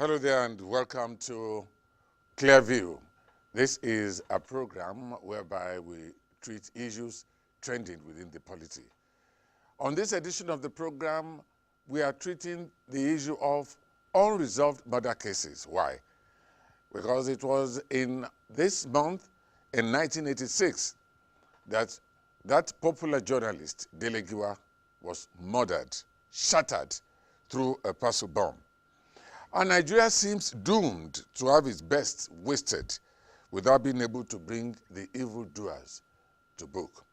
Hello there and welcome to Clearview. This is a program whereby we treat issues trending within the polity. On this edition of the program, we are treating the issue of unresolved murder cases. Why? Because it was in this month, in 1986, that popular journalist, Dele Giwa'S, was murdered, shattered through a parcel bomb. And Nigeria seems doomed to have its best wasted without being able to bring the evildoers to book.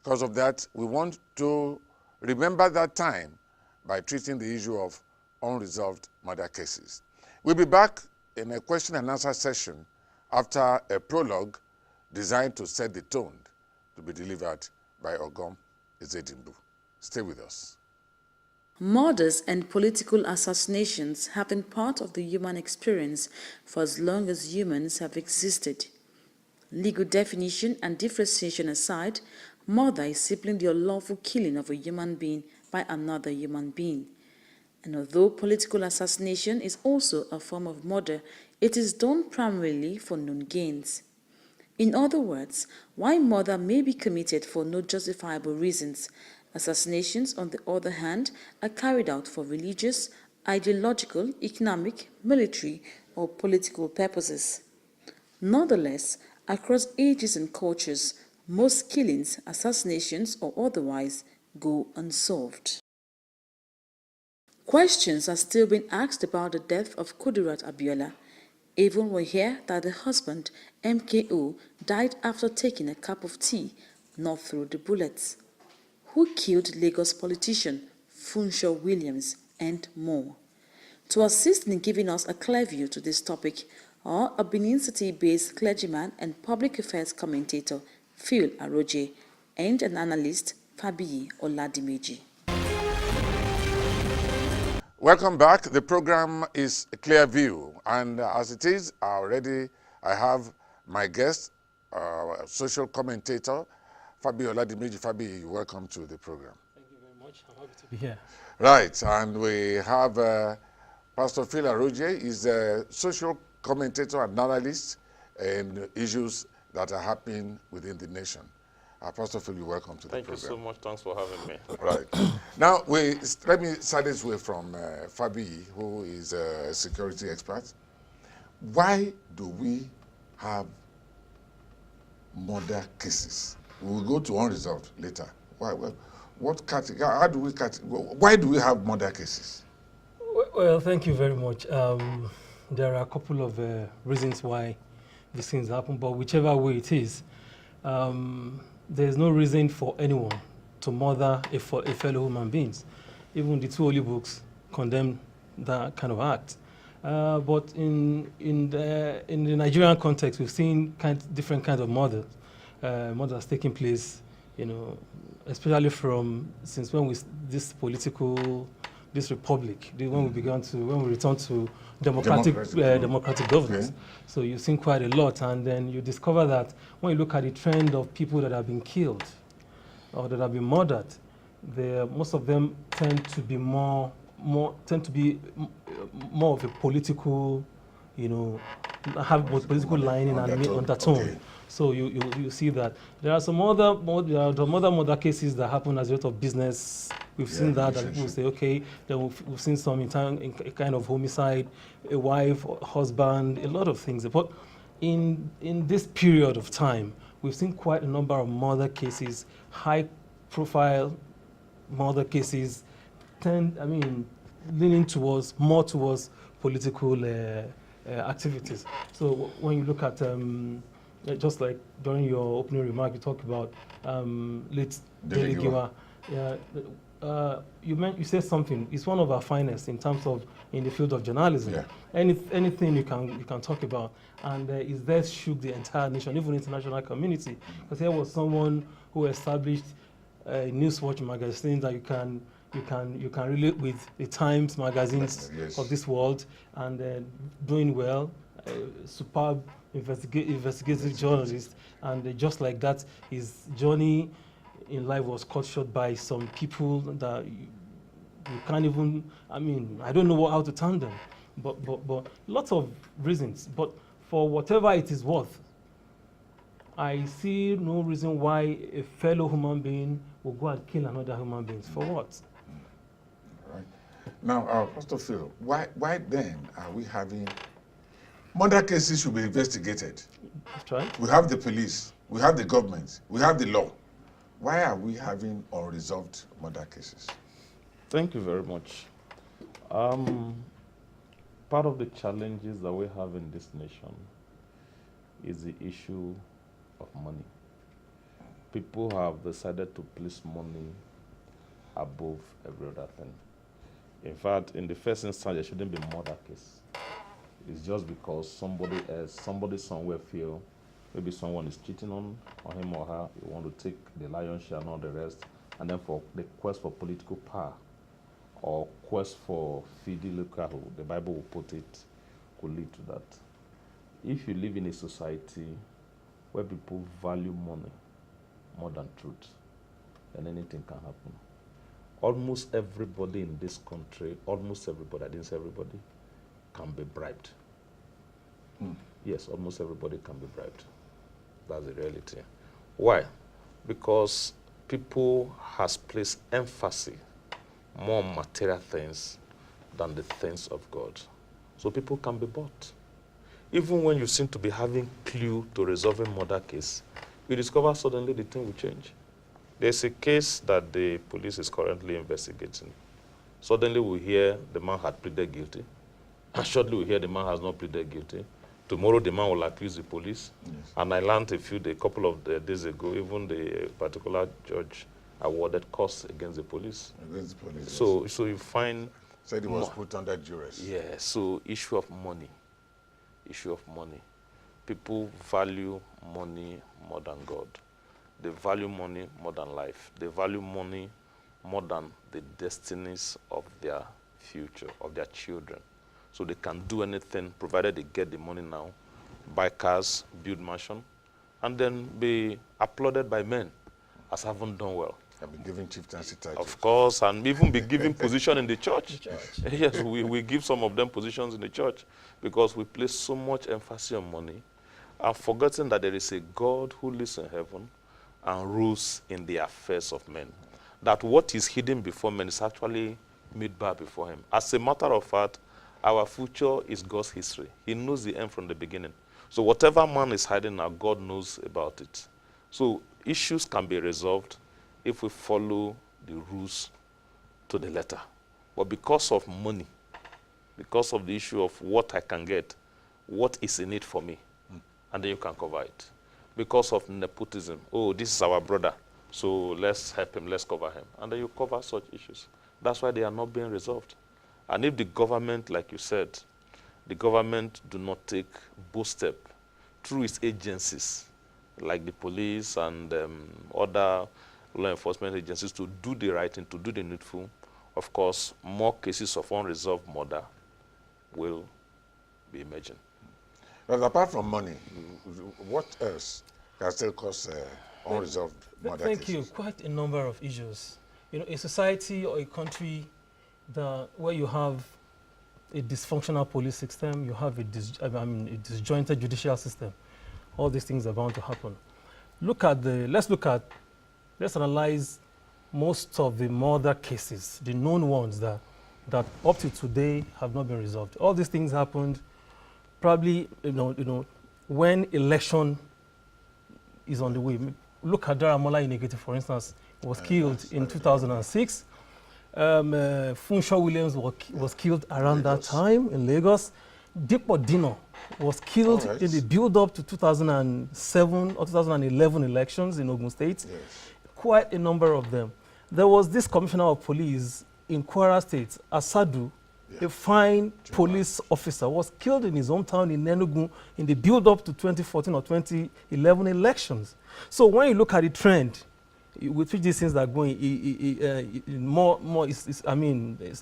Because of that, we want to remember that time by treating the issue of unresolved murder cases. We'll be back in a question and answer session after a prologue designed to set the tone to be delivered by Ogom Ezedimbu. Stay with us. Murders and political assassinations have been part of the human experience for as long as humans have existed. Legal definition and differentiation aside, murder is simply the unlawful killing of a human being by another human being. And although political assassination is also a form of murder, it is done primarily for known gains. In other words, while murder may be committed for no justifiable reasons, assassinations, on the other hand, are carried out for religious, ideological, economic, military, or political purposes. Nonetheless, across ages and cultures, most killings, assassinations or otherwise, go unsolved. Questions are still being asked about the death of Kudirat Abiola. Even we hear that the husband, MKO, died after taking a cup of tea, not through the bullets. Who killed Lagos politician Funsho Williams, and more. To assist in giving us a clear view to this topic are a Benin City-based clergyman and public affairs commentator, Phil Aroje, and an analyst, Fabiyi Oladimeji. Welcome back. The program is Clearview, and as it is, I have my guest, social commentator, Fabiyi Oladimeji. Fabiyi, welcome to the program. Thank you very much. I'm happy to be here. Right, and we have Pastor Phil Aroje. He's a social commentator and analyst in issues that are happening within the nation. Pastor Phil, you're welcome to the program. Thank you so much. Thanks for having me. Right. Now, let me start this way from Fabiyi, who is a security expert. Why do we have murder cases? We'll go to unresolved later. Why? What category? How do we why do we have murder cases? Well, thank you very much. There are a couple of reasons why these things happen, but whichever way it is, there's no reason for anyone to murder a fellow human beings. Even the two holy books condemn that kind of act. But in the Nigerian context, we've seen different kinds of murders. Murders taking place, especially since when this republic, when we returned to democratic governance. Okay. So you've seen quite a lot, and then you discover that when you look at the trend of people that have been killed or that have been murdered, most of them tend to be more of a political, have both political lining and undertone. Okay. So you see that there are some other murder cases that happen as a result of business. We've seen that people say, okay, then we've seen some in kind of homicide, a wife, husband, a lot of things. But in this period of time, we've seen quite a number of murder cases, high-profile murder cases, leaning more towards political activities. So when you look at just like during your opening remark, you talked about late Dele Giwa'S. You said something. It's one of our finest in terms of in the field of journalism. Yeah. Anything you can talk about, and his death shook the entire nation, even international community. Because here was someone who established a Newswatch magazine that you can relate with the Times magazines of this world, and doing well. Superb investigative journalist, and just like that, his journey in life was cut short by some people that you can't even, I don't know how to term them, but lots of reasons. But for whatever it is worth, I see no reason why a fellow human being will go and kill another human being. For what? Right. Now, Pastor Phil, why then are we having murder cases should be investigated? That's right. We have the police, we have the government, we have the law. Why are we having unresolved murder cases? Thank you very much. Part of the challenges that we have in this nation is the issue of money. People have decided to place money above every other thing. In fact, in the first instance, there shouldn't be murder case. It's just because somebody somewhere feel maybe someone is cheating on him or her, you want to take the lion's share and all the rest, and then for the quest for political power or quest for fide lucratium, the Bible will put it, could lead to that. If you live in a society where people value money more than truth, then anything can happen. Almost everybody in this country, almost everybody, I didn't say everybody, can be bribed. Yes, almost everybody can be bribed. That's the reality. Why? Because people has placed emphasis more on material things than the things of God. So people can be bought. Even when you seem to be having clue to resolving murder case, you discover suddenly the thing will change. There's a case that the police is currently investigating. Suddenly we hear the man had pleaded guilty. And shortly we hear the man has not pleaded guilty. Tomorrow the man will accuse the police. Yes. And I learned a couple of days ago, even the particular judge awarded costs against the police. Against the police, so, yes. So you find... Said it was put under duress. Yeah, so issue of money. Issue of money. People value money more than God. They value money more than life. They value money more than the destinies of their future, of their children. So they can do anything, provided they get the money now, buy cars, build mansion, and then be applauded by men as having done well. Have been given chieftaincy titles. Of course, and even be given position in the church. Yes, we give some of them positions in the church because we place so much emphasis on money and forgetting that there is a God who lives in heaven and rules in the affairs of men. That what is hidden before men is actually made bare before him. As a matter of fact, our future is God's history. He knows the end from the beginning. So whatever man is hiding now, God knows about it. So issues can be resolved if we follow the rules to the letter. But because of money, because of the issue of what I can get, what is in it for me, and then you can cover it. Because of nepotism, oh, this is our brother, so let's help him, let's cover him. And then you cover such issues. That's why they are not being resolved. And if the government, like you said, the government do not take bold step through its agencies, like the police and other law enforcement agencies to do the right thing, to do the needful, of course, more cases of unresolved murder will be emerging. But apart from money, what else can still cause unresolved murder cases? Thank you. Quite a number of issues. You know, a society or a country where you have a dysfunctional police system, you have a disjointed judicial system, all these things are bound to happen. Let's analyze most of the murder cases, the known ones that up to today have not been resolved. All these things happened probably, when election is on the way. Look at Daramola Inegiti, for instance, was killed in 2006. Funshaw Williams was killed around that time in Lagos. Dipo Dino was killed in the build-up to 2007 or 2011 elections in Ogun State. Yes. Quite a number of them. There was this commissioner of police in Kwara State, Asadu, a fine police officer, was killed in his hometown in Enugu in the build-up to 2014 or 2011 elections. So when you look at the trend, with which these things are going, a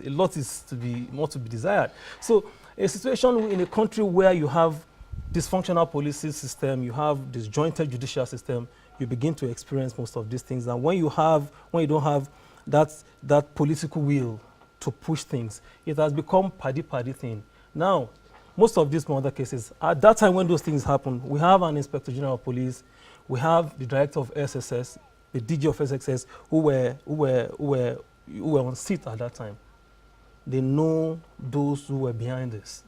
lot is more to be desired. So a situation in a country where you have dysfunctional police system, you have disjointed judicial system, you begin to experience most of these things. And when you don't have that political will to push things, it has become paddy thing. Now, most of these murder cases, at that time when those things happen, we have an Inspector General of Police, we have the Director of SSS, the DG of SSS, who were on seat at that time. They know those who were behind this.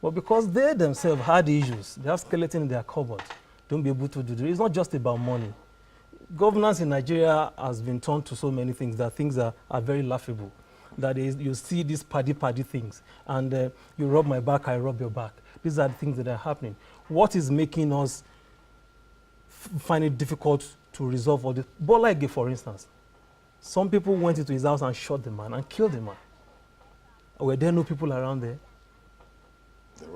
But because they themselves had issues, they have skeleton in their cupboard, don't be able to do it. It's not just about money. Governance in Nigeria has been turned to so many things that things are very laughable. That is, you see these paddy things, and you rub my back, I rub your back. These are the things that are happening. What is making us find it difficult to resolve all this? Bola Ige, for instance, some people went into his house and shot the man and killed the man. Were there no people around there?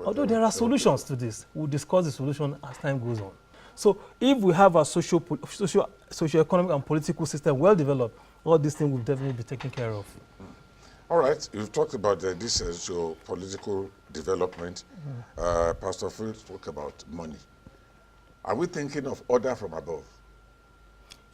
Although there are solutions to this, we'll discuss the solution as time goes on. So if we have a socio-economic and political system well developed, all these things will definitely be taken care of. All right, you've talked about this socio-political development. Pastor Phil spoke about money. Are we thinking of order from above?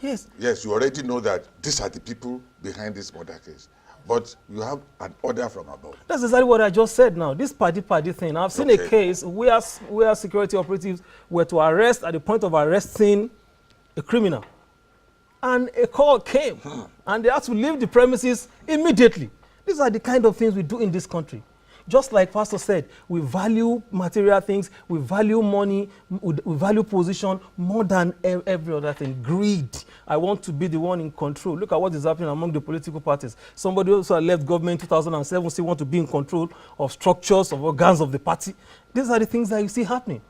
Yes. Yes, you already know that these are the people behind this murder case. But you have an order from above. That's exactly what I just said now. This paddy thing. I've seen a case where security operatives were to arrest at the point of arresting a criminal. And a call came, and they had to leave the premises immediately. These are the kind of things we do in this country. Just like Pastor said, we value material things, we value money, we value position more than every other thing. Greed. I want to be the one in control. Look at what is happening among the political parties. Somebody also left government in 2007, still want to be in control of structures, of organs of the party. These are the things that you see happening.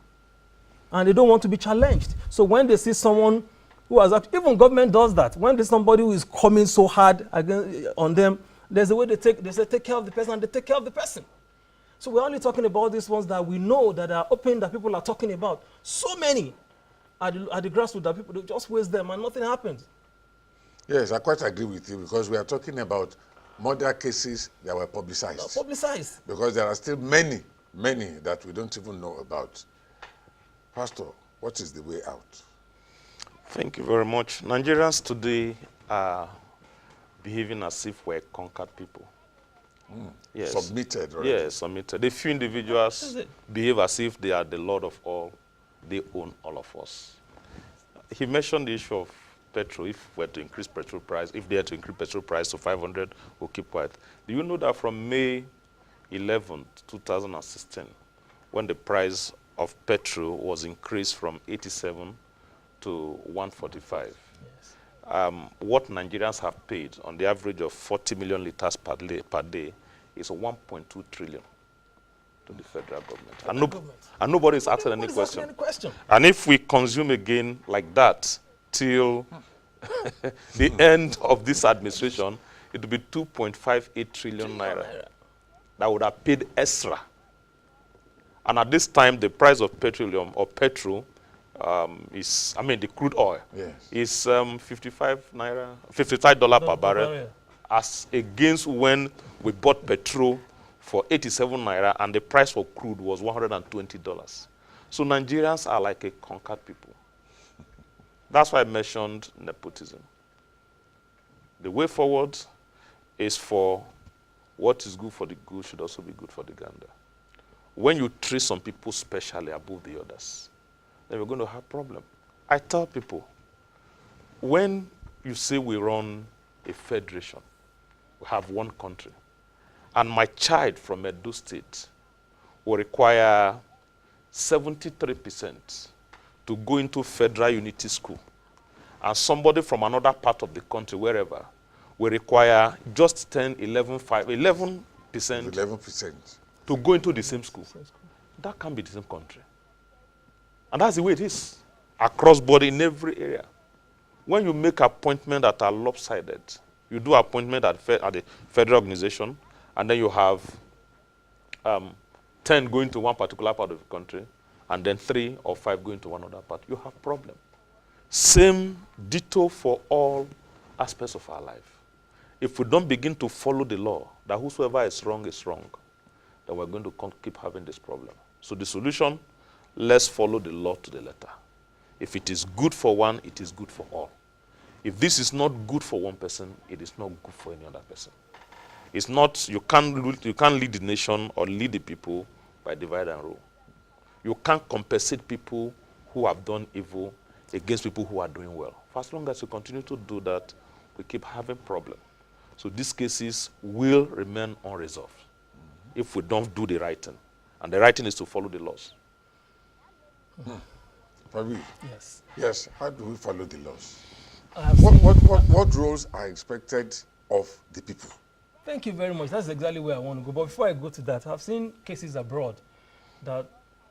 And they don't want to be challenged. So when they see someone who has, even government does that. When there's somebody who is coming so hard on them, there's a way they say take care of the person, and they take care of the person. So we're only talking about these ones that we know that are open, that people are talking about. So many at the grassroots that people just waste them and nothing happens. Yes, I quite agree with you, because we are talking about murder cases that were publicized. Publicized. Because there are still many that we don't even know about. Pastor, what is the way out? Thank you very much. Nigerians today are behaving as if we're conquered people. Yes. Submitted, right? Yes, submitted. The few individuals behave as if they are the Lord of all. They own all of us. He mentioned the issue of petrol. If we're to increase petrol price, if they are to increase petrol price to 500, we'll keep quiet. Do you know that from May 11, 2016, when the price of petrol was increased from 87 to 145, what Nigerians have paid on the average of 40 million liters per day is 1.2 trillion to the federal government. And nobody is asking any question. And if we consume again like that till the end of this administration, it will be 2.58 trillion naira that would have paid extra. And at this time, the price of petroleum or petrol is, the crude oil is $55 per barrel, as against when we bought petrol for 87 naira and the price for crude was $120. So Nigerians are like a conquered people. That's why I mentioned nepotism. The way forward is for what is good for the goose should also be good for the gander. When you treat some people specially above the others, then we're going to have a problem. I tell people, when you say we run a federation, we have one country, and my child from Edo State will require 73% to go into Federal Unity School, and somebody from another part of the country, wherever, will require just 11% to go into the same school. That can't be the same country. And that's the way it is across board in every area. When you make appointments that are lopsided, you do appointment at the federal organization, and then you have 10 going to one particular part of the country, and then 3 or 5 going to one other part. You have problem. Same ditto for all aspects of our life. If we don't begin to follow the law, that whosoever is wrong, then we're going to keep having this problem. So the solution, let's follow the law to the letter. If it is good for one, it is good for all. If this is not good for one person, it is not good for any other person. It's not, you can't lead the nation or lead the people by divide and rule. You can't compensate people who have done evil against people who are doing well. For as long as you continue to do that, we keep having problems. So these cases will remain unresolved if we don't do the right thing. And the right thing is to follow the laws. Fabi, Yes. yes, how do we follow the laws? I've What roles are expected of the people? Thank you very much. That's exactly where I want to go. But before I go to that, I've seen cases abroad that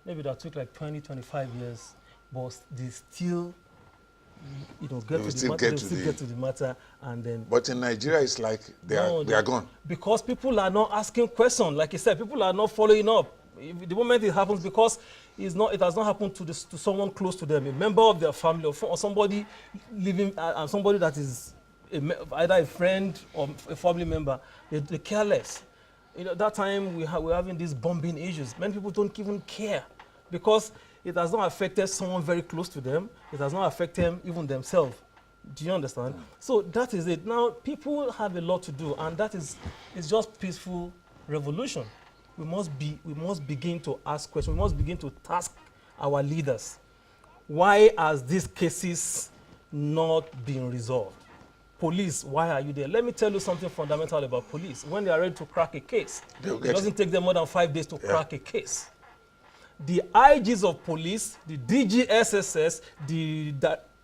maybe that took like 20, 25 years, but they still, get to the matter, and then. But in Nigeria, it's like they are gone. Because people are not asking questions. Like you said, people are not following up. If the moment it happens, because it has not happened to someone close to them, a member of their family, or somebody living, and somebody that is either a friend or a family member, they're careless. That time we're having these bombing issues. Many people don't even care because it has not affected someone very close to them. It has not affected them, even themselves. Do you understand? So that is it. Now, people have a lot to do, and it's just peaceful revolution. We must begin to ask questions. We must begin to task our leaders. Why has these cases not been resolved? Police, why are you there? Let me tell you something fundamental about police. When they are ready to crack a case, it doesn't take them more than 5 days to crack a case. The IGs of police, the DGSSS,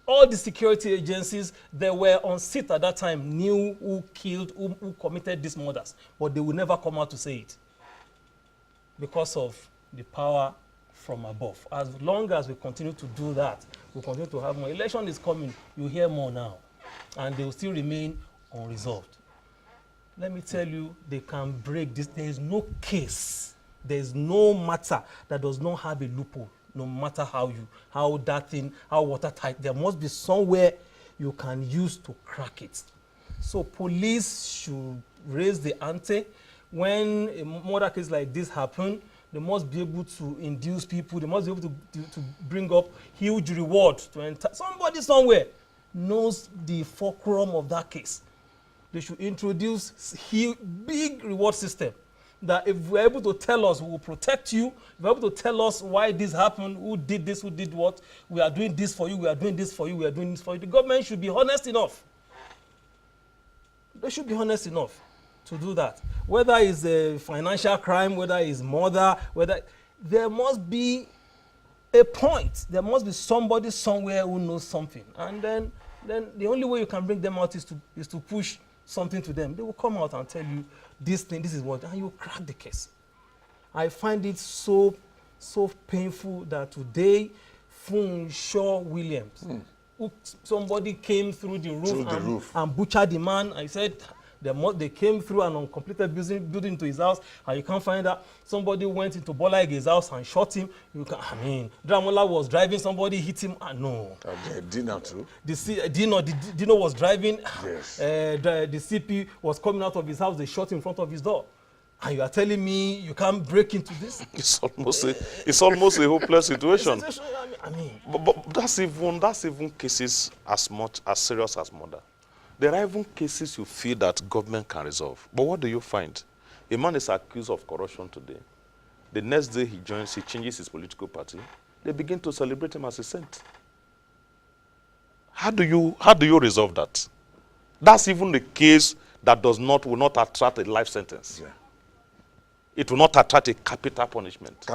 all the security agencies that were on seat at that time knew who killed, who committed these murders, but they will never come out to say it because of the power from above. As long as we continue to do that, we continue to have more. Election is coming, you hear more now, and they will still remain unresolved. Let me tell you, they can break this. There is no case, there is no matter that does not have a loophole, no matter how watertight. There must be somewhere you can use to crack it. So police should raise the ante. When a murder case like this happens, they must be able to induce people. They must be able to bring up huge reward to enter. Somebody somewhere knows the fulcrum of that case. They should introduce big reward system that if we're able to tell us, we will protect you. If we're able to tell us why this happened, who did this, who did what, we are doing this for you, we are doing this for you, we are doing this for you. The government should be honest enough. They should be honest enough to do that. Whether it's a financial crime, whether it's murder, there must be a point. There must be somebody somewhere who knows something. And then the only way you can bring them out is to push something to them. They will come out and tell you this is what, and you crack the case. I find it so painful that today, Funshaw Williams, somebody came through the roof and butchered the man. I said, they came through an uncompleted building to his house, and you can't find out. Somebody went into Bola Ige's house and shot him. Dramola was driving, somebody hit him. No. Dino too. Dino was driving. Yes. The CP was coming out of his house. They shot in front of his door. And you are telling me you can't break into this? It's almost a hopeless situation. But that's even cases as serious as murder. There are even cases you feel that government can resolve. But what do you find? A man is accused of corruption today. The next day he changes his political party. They begin to celebrate him as a saint. How do you resolve that? That's even the case that will not attract a life sentence. Yeah. It will not attract a capital punishment.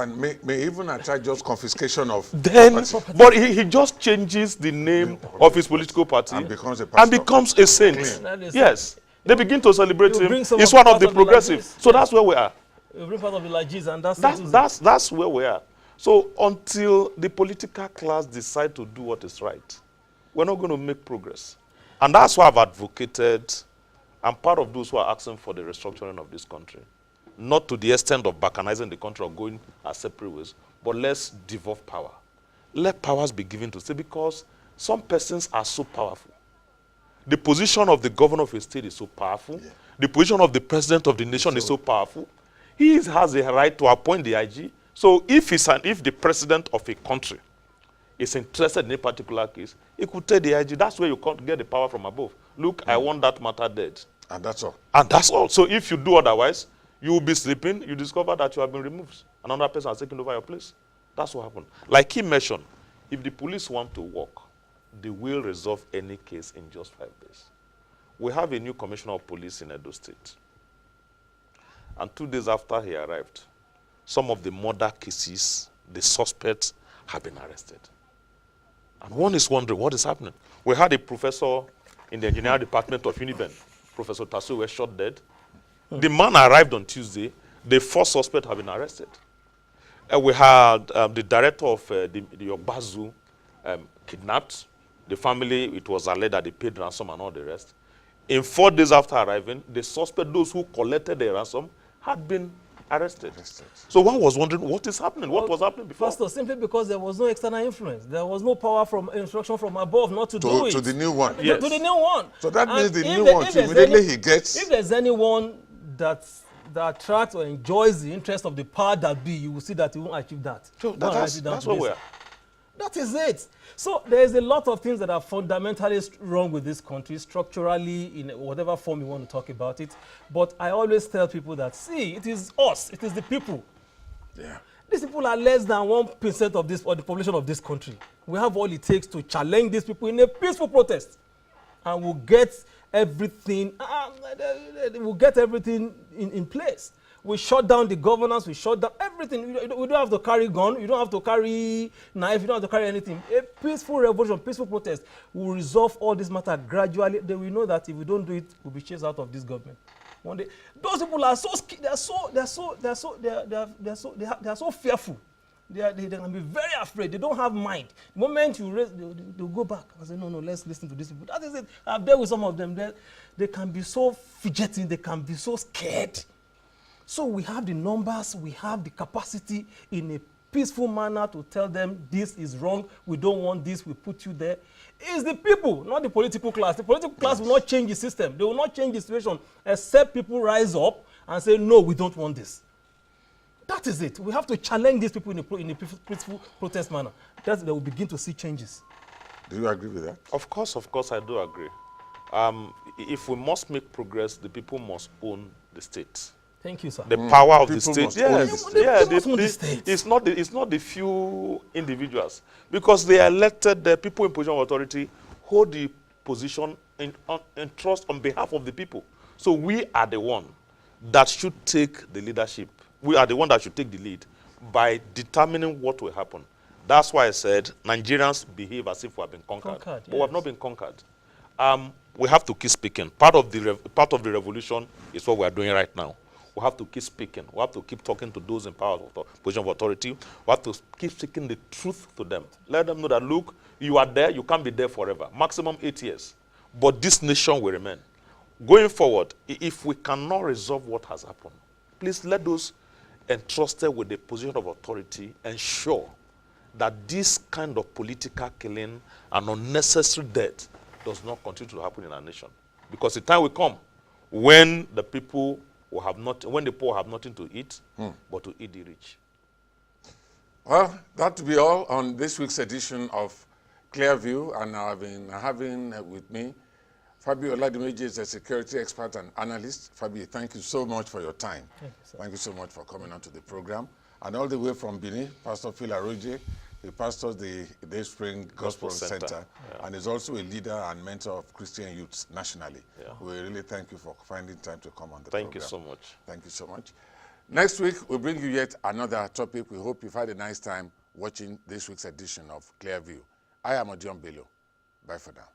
May even attract just confiscation of property. But he just changes the name of his political party and becomes a saint. Yes. They begin to celebrate him. He's one of the progressives. So that's where we are. You bring part of the Lagis, and that's where we are. So until the political class decide to do what is right, we're not going to make progress. And that's why I've advocated, I'm part of those who are asking for the restructuring of this country. Not to the extent of balkanizing the country or going our separate ways, but let's devolve power. Let powers be given to state, because some persons are so powerful. The position of the governor of a state is so powerful. Yeah. The position of the president of the nation is so powerful. He has a right to appoint the IG. So if the president of a country is interested in a particular case, he could tell the IG, that's where you can't get the power from above. Look, I want that matter dead. And that's all. And that's all. So if you do otherwise, You will be sleeping, you discover that you have been removed. Another person has taken over your place. That's what happened. Like he mentioned, if the police want to work, they will resolve any case in just 5 days. We have a new commissioner of police in Edo State. And 2 days after he arrived, some of the murder cases, the suspects have been arrested. And one is wondering what is happening. We had a professor in the engineering department of Uniben, Professor Tasu, was shot dead. The man arrived on Tuesday. The 4 suspects have been arrested. We had the director of the Ogbazu kidnapped. The family, it was alleged that they paid ransom and all the rest. In 4 days after arriving, the suspect, those who collected the ransom, had been arrested. So one was wondering what is happening. What was happening before? Pastor, simply because there was no external influence. There was no power from instruction from above not to do it. To the new one. Yes. To the new one. So that means the new one, immediately he gets. If there's anyone that attracts or enjoys the interest of the power that be, you will see that he won't achieve that. So that's where we are. That is it. So there's a lot of things that are fundamentally wrong with this country, structurally, in whatever form you want to talk about it. But I always tell people that, see, it is us, it is the people. Yeah. These people are less than 1% of this, or the population of this country. We have all it takes to challenge these people in a peaceful protest. And we'll get everything, in place. We shut down the governance, we shut down everything. We don't have to carry gun, you don't have to carry knife, you don't have to carry anything. A peaceful revolution, peaceful protest will resolve all this matter gradually. They will know that if we don't do it, we'll be chased out of this government. One day, those people are so they are so fearful. They can be very afraid. They don't have mind. The moment you raise, they'll go back and say, no, let's listen to these people. That is it. I've dealt with some of them. They can be so fidgeting. They can be so scared. So we have the numbers, we have the capacity in a peaceful manner to tell them this is wrong, we don't want this, we put you there. It's the people, not the political class. The political class will not change the system. They will not change the situation except people rise up and say, no, we don't want this. That is it. We have to challenge these people in a peaceful protest manner. That's they will begin to see changes. Do you agree with that? Of course, I do agree. If we must make progress, the people must own the state. Thank you, sir. The power of the People state. must own the state. It's not the few individuals, because they elected the people in position of authority hold the position in trust on behalf of the people. So we are the one that should take the leadership. We are the one that should take the lead by determining what will happen. That's why I said Nigerians behave as if we have been conquered. But we have not been conquered. We have to keep speaking. Part of the revolution is what we are doing right now. We have to keep speaking. We have to keep talking to those in power, position of authority. We have to keep speaking the truth to them. Let them know that, look, you are there, you can't be there forever. Maximum 8 years. But this nation will remain. Going forward, if we cannot resolve what has happened, please let those entrusted with the position of authority ensure that this kind of political killing and unnecessary death does not continue to happen in our nation. Because the time will come when the people will have when the poor have nothing to eat, but to eat the rich. Well, that will be all on this week's edition of Clearview, and I've been having with me Fabio Oladimeji is a security expert and analyst. Fabio, thank you so much for your time. Thank you so much for coming on to the program. And all the way from Benin, Pastor Phil Aroje, he pastors the Dayspring Gospel Center, and is also a leader and mentor of Christian youths nationally. Yeah. We really thank you for finding time to come on the program. Thank you so much. Thank you so much. Next week, we'll bring you yet another topic. We hope you've had a nice time watching this week's edition of Clearview. I am Odion Bello. Bye for now.